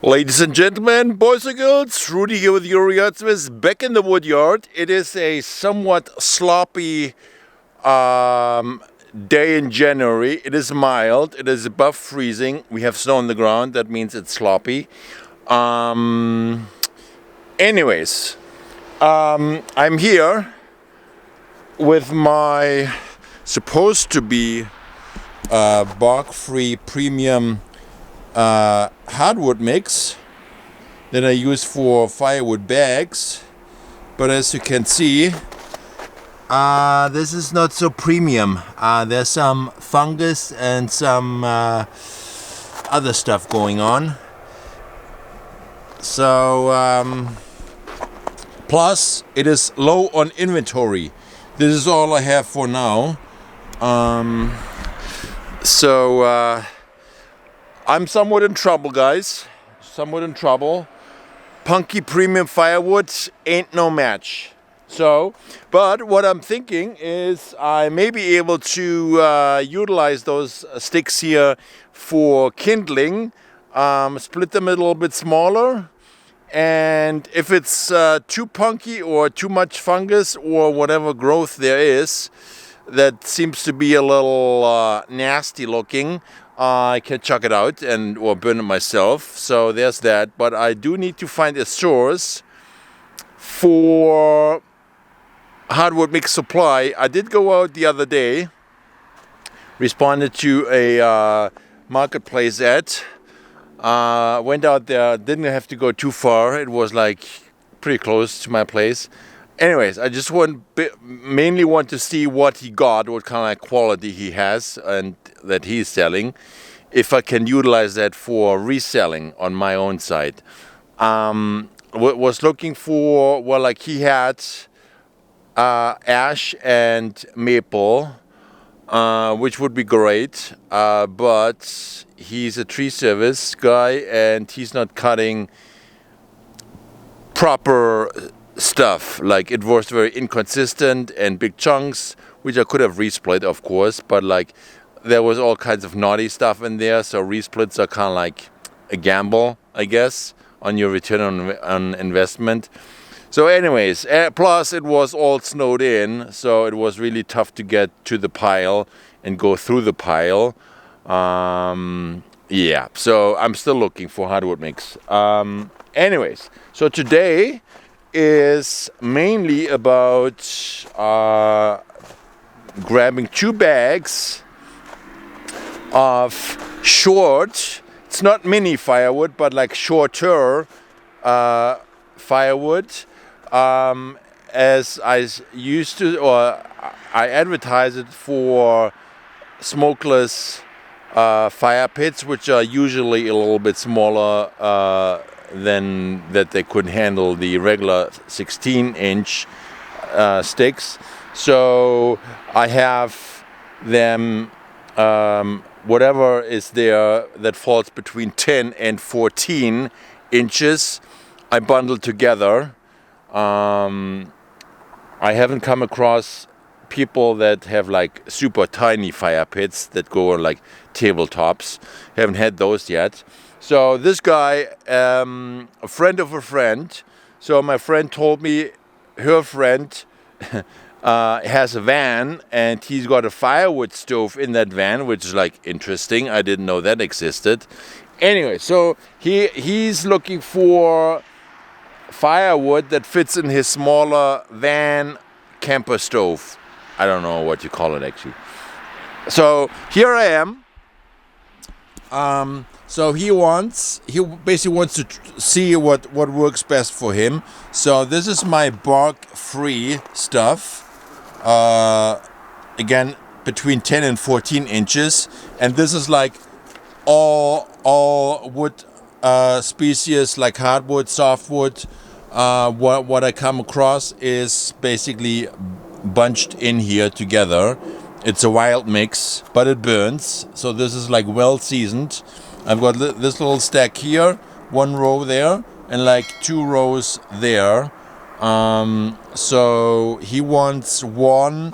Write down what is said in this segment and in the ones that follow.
Ladies and gentlemen, boys and girls, Rudy here with your Rizz back in the woodyard. It is a somewhat sloppy day in January. It is mild. It is above freezing. We have snow on the ground. That means it's sloppy. Anyways, I'm here with my supposed to be bark-free premium hardwood mix that I use for firewood bags, but as you can see, this is not so premium. There's some fungus and some other stuff going on. So plus it is low on inventory. This is all I have for now. I'm somewhat in trouble, guys. Somewhat in trouble. Punky premium firewood ain't no match. But what I'm thinking is I may be able to utilize those sticks here for kindling, split them a little bit smaller, and if it's too punky or too much fungus or whatever growth there is that seems to be a little nasty looking, I can chuck it out or burn it myself. So there's that. But I do need to find a source for hardwood mix supply. I did go out the other day, responded to a marketplace ad. Went out there, didn't have to go too far. It was like pretty close to my place. Anyways, I just mainly want to see what he got, what kind of quality he has and that he's selling, if I can utilize that for reselling on my own site. Was looking for, well, like he had ash and maple, which would be great, but he's a tree service guy and he's not cutting proper stuff. Like, it was very inconsistent and big chunks, which I could have resplit, of course, but like there was all kinds of naughty stuff in there, so resplits are kind of like a gamble, I guess, on your return on investment. So anyways, plus it was all snowed in, so it was really tough to get to the pile and go through the pile. Yeah, so I'm still looking for hardwood mix. Anyways, so today is mainly about grabbing 2 bags of short, it's not mini firewood, but like shorter firewood, as I used to, or I advertise it for smokeless fire pits, which are usually a little bit smaller than that they could handle the regular 16-inch sticks. So I have them, whatever is there that falls between 10 and 14 inches, I bundle together. I haven't come across people that have like super tiny fire pits that go on like tabletops. Haven't had those yet. So this guy, a friend of a friend, so my friend told me her friend has a van and he's got a firewood stove in that van, which is like interesting. I didn't know that existed. Anyway, so he's looking for firewood that fits in his smaller van camper stove. I don't know what you call it actually. So here I am. So he basically wants to see what works best for him. So this is my bark-free stuff. Again, between 10 and 14 inches. And this is like all wood species, like hardwood, softwood. What I come across is basically bunched in here together. It's a wild mix, but it burns. So this is like well seasoned. I've got this little stack here, 1 row there, and like 2 rows there. So he wants 1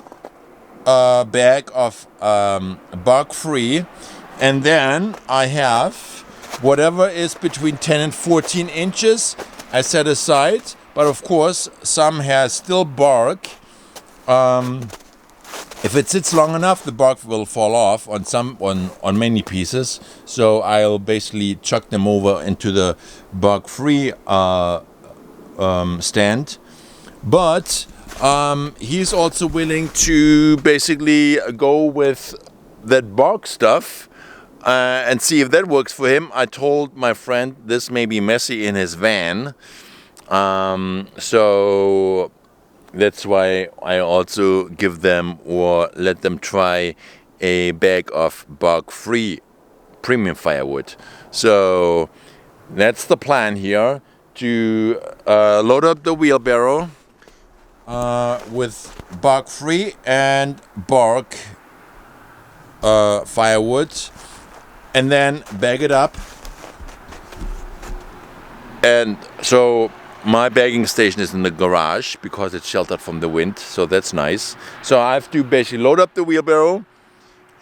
bag of bark free, and then I have whatever is between 10 and 14 inches, I set aside. But of course, some has still bark. If it sits long enough, the bark will fall off on many pieces. So I'll basically chuck them over into the bark-free stand. But he's also willing to basically go with that bark stuff and see if that works for him. I told my friend this may be messy in his van. So that's why I also give them or let them try a bag of bark-free premium firewood. So that's the plan here, to load up the wheelbarrow with bark-free and bark firewood, and then bag it up. And so my bagging station is in the garage because it's sheltered from the wind, so that's nice. So I have to basically load up the wheelbarrow,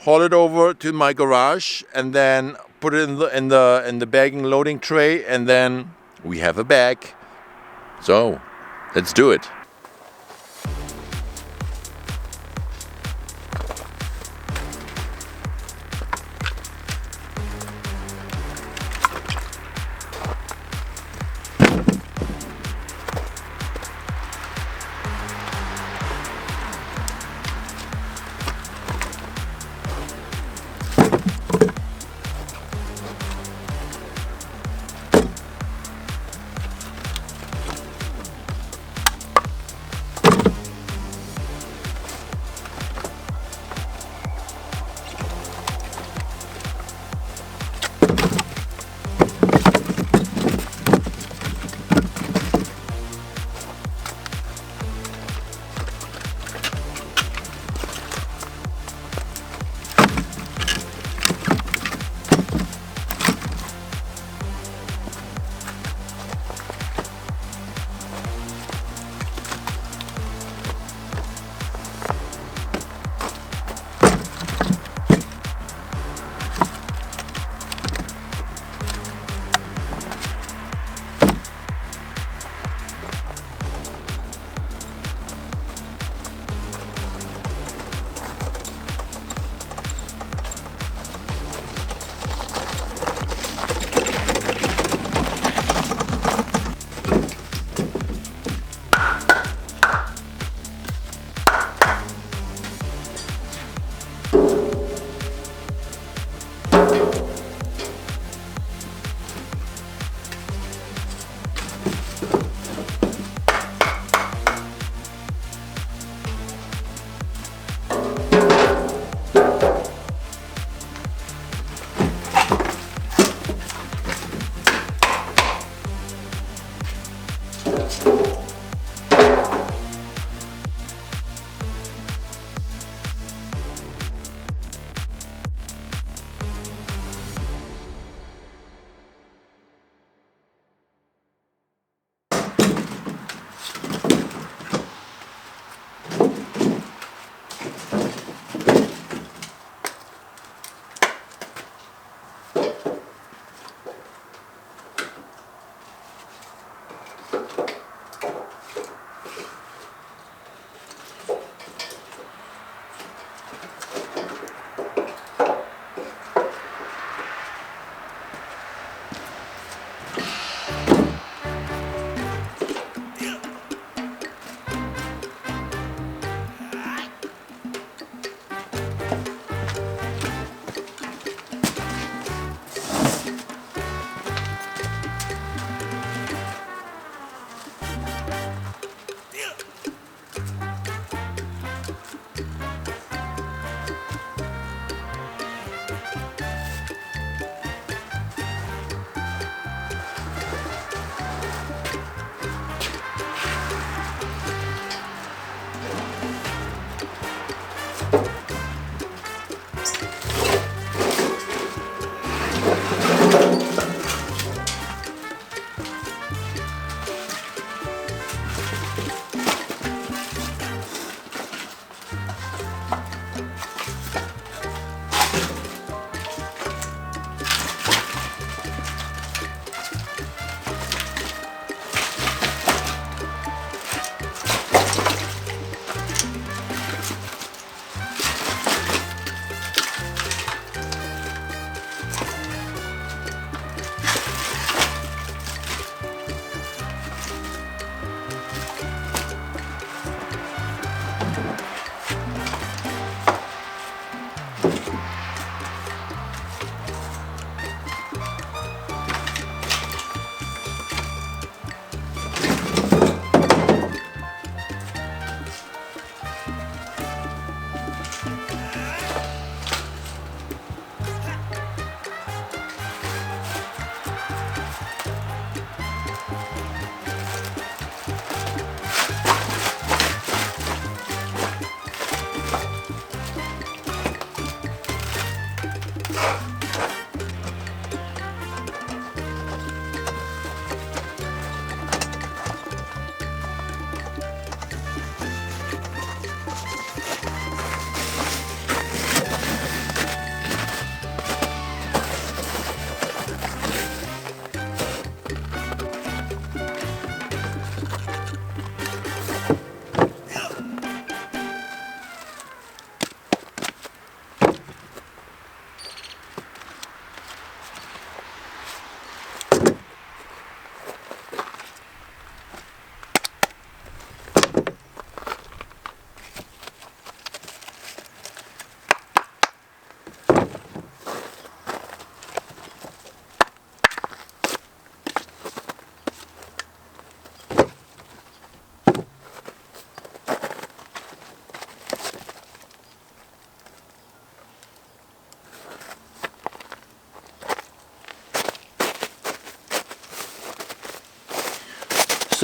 haul it over to my garage, and then put it in the bagging loading tray, and then we have a bag. So let's do it.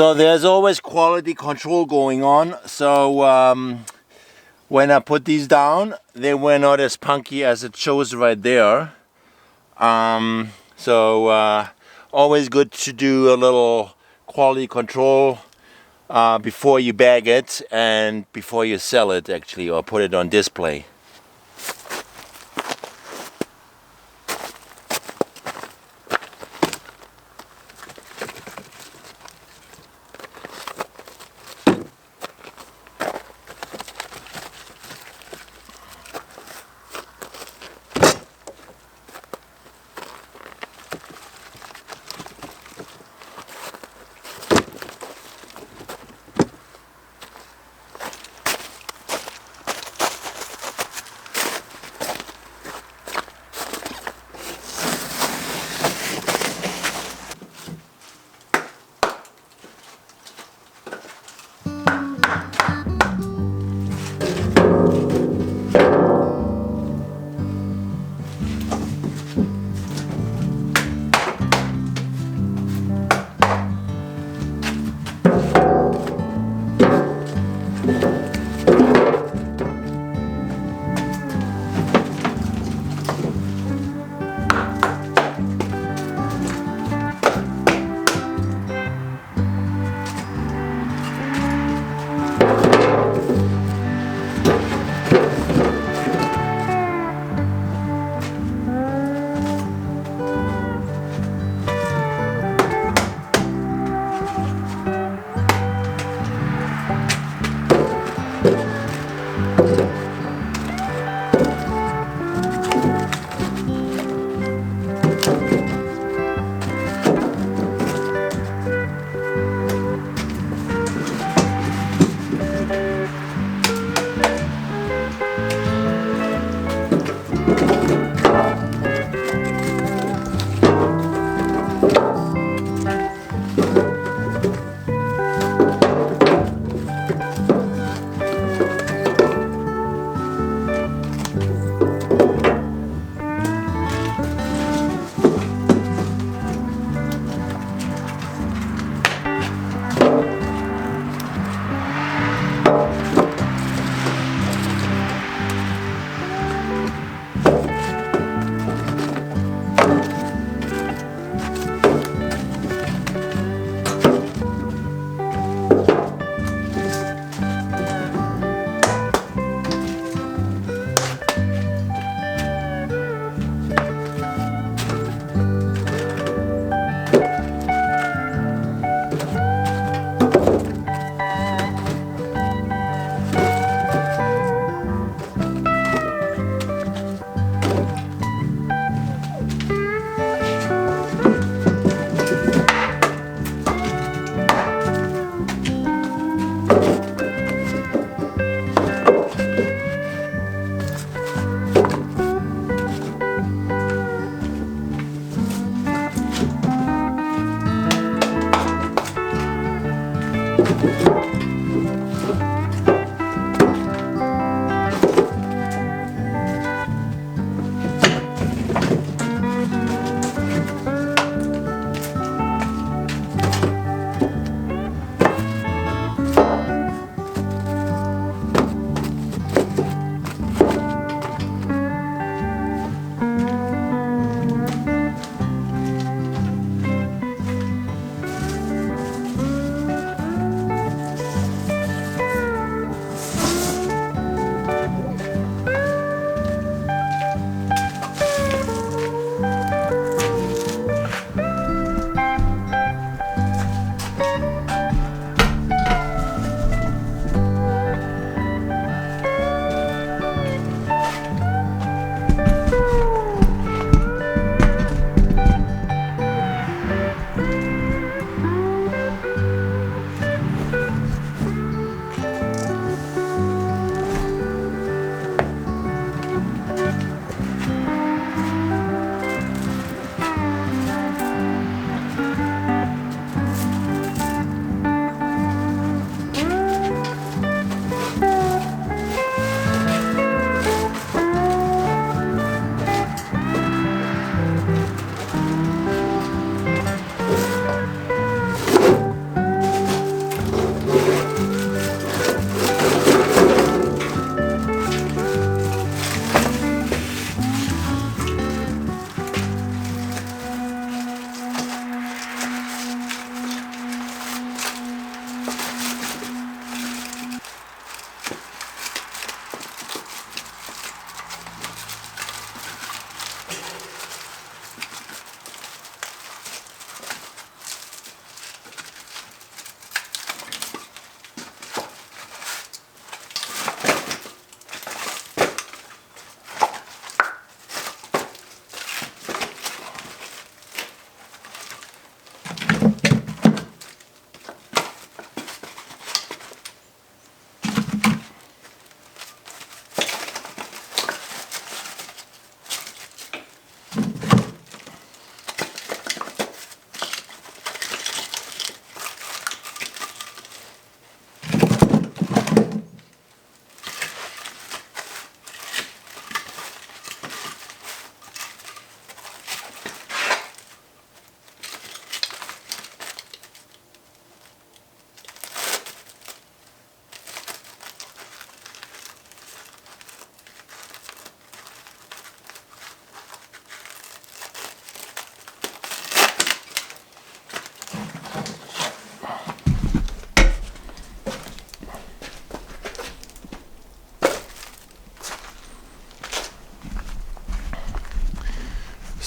So there's always quality control going on. So when I put these down, they were not as punky as it shows right there. Always good to do a little quality control before you bag it and before you sell it, actually, or put it on display.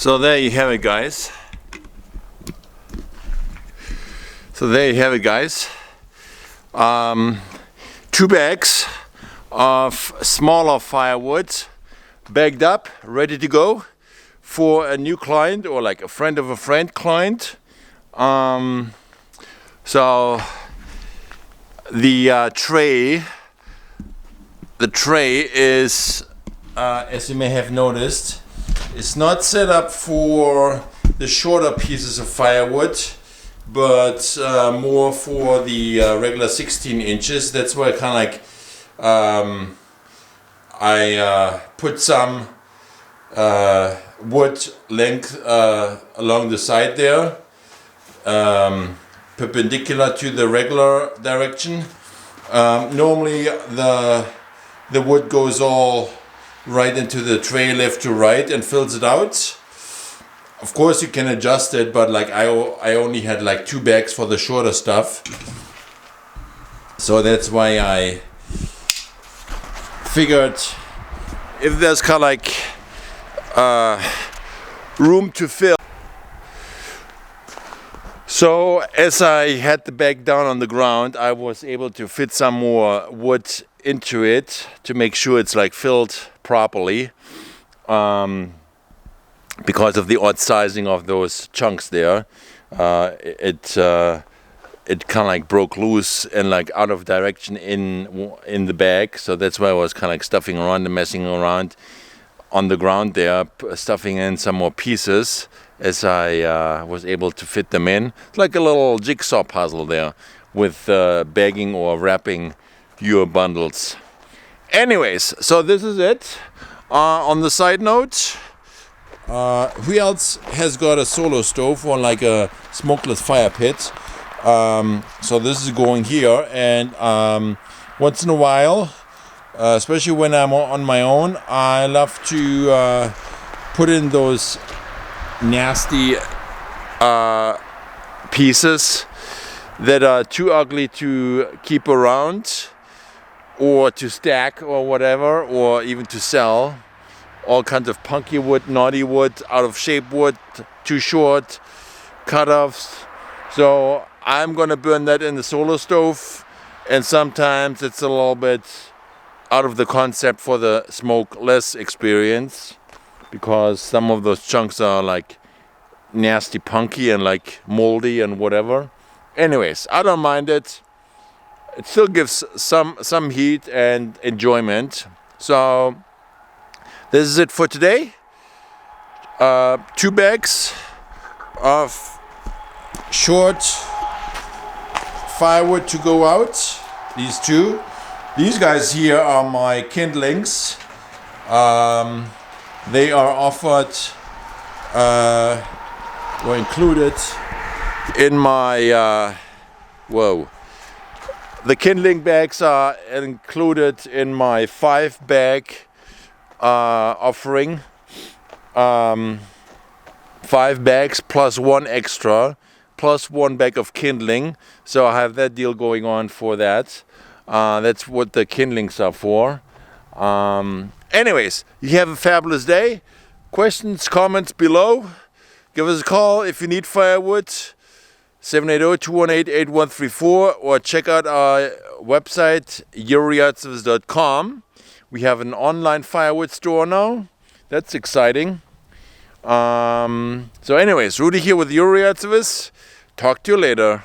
So there you have it, guys. So there you have it, guys. 2 bags of smaller firewood bagged up, ready to go for a new client or like a friend of a friend client. So the tray is, as you may have noticed, it's not set up for the shorter pieces of firewood, but more for the regular 16 inches. That's why I I put some wood length along the side there, perpendicular to the regular direction. Normally the wood goes all right into the tray left to right and fills it out. Of course you can adjust it, but like I only had like 2 bags for the shorter stuff, so that's why I figured if there's kind of like room to fill. So as I had the bag down on the ground, I was able to fit some more wood into it to make sure it's like filled properly, because of the odd sizing of those chunks there. It kind of like broke loose and like out of direction in the bag, so that's why I was kind of like stuffing around and messing around on the ground there, stuffing in some more pieces as I was able to fit them in. It's like a little jigsaw puzzle there with bagging or wrapping your bundles. Anyways, so this is it. On the side note, who else has got a solo stove or like a smokeless fire pit? So this is going here, and once in a while, especially when I'm on my own, I love to put in those nasty pieces that are too ugly to keep around or to stack or whatever, or even to sell. All kinds of punky wood, naughty wood, out of shape wood, too short, cut-offs. So I'm gonna burn that in the solar stove, and sometimes it's a little bit out of the concept for the smokeless experience, because some of those chunks are like nasty punky and like moldy and whatever. Anyways, I don't mind it. It still gives some heat and enjoyment. So this is it for today. 2 bags of short firewood to go out. These 2. These guys here are my kindlings. They are offered or included in my the kindling bags are included in my 5-bag offering. 5 bags plus 1 extra, plus 1 bag of kindling. So I have that deal going on for that. That's what the kindlings are for. Anyways, you have a fabulous day. Questions, comments below. Give us a call if you need firewood. 780-218-8134, or check out our website yuriatsevs.com. We have an online firewood store now. That's exciting. So anyways, Rudy here with Yuriatsevs. Talk to you later.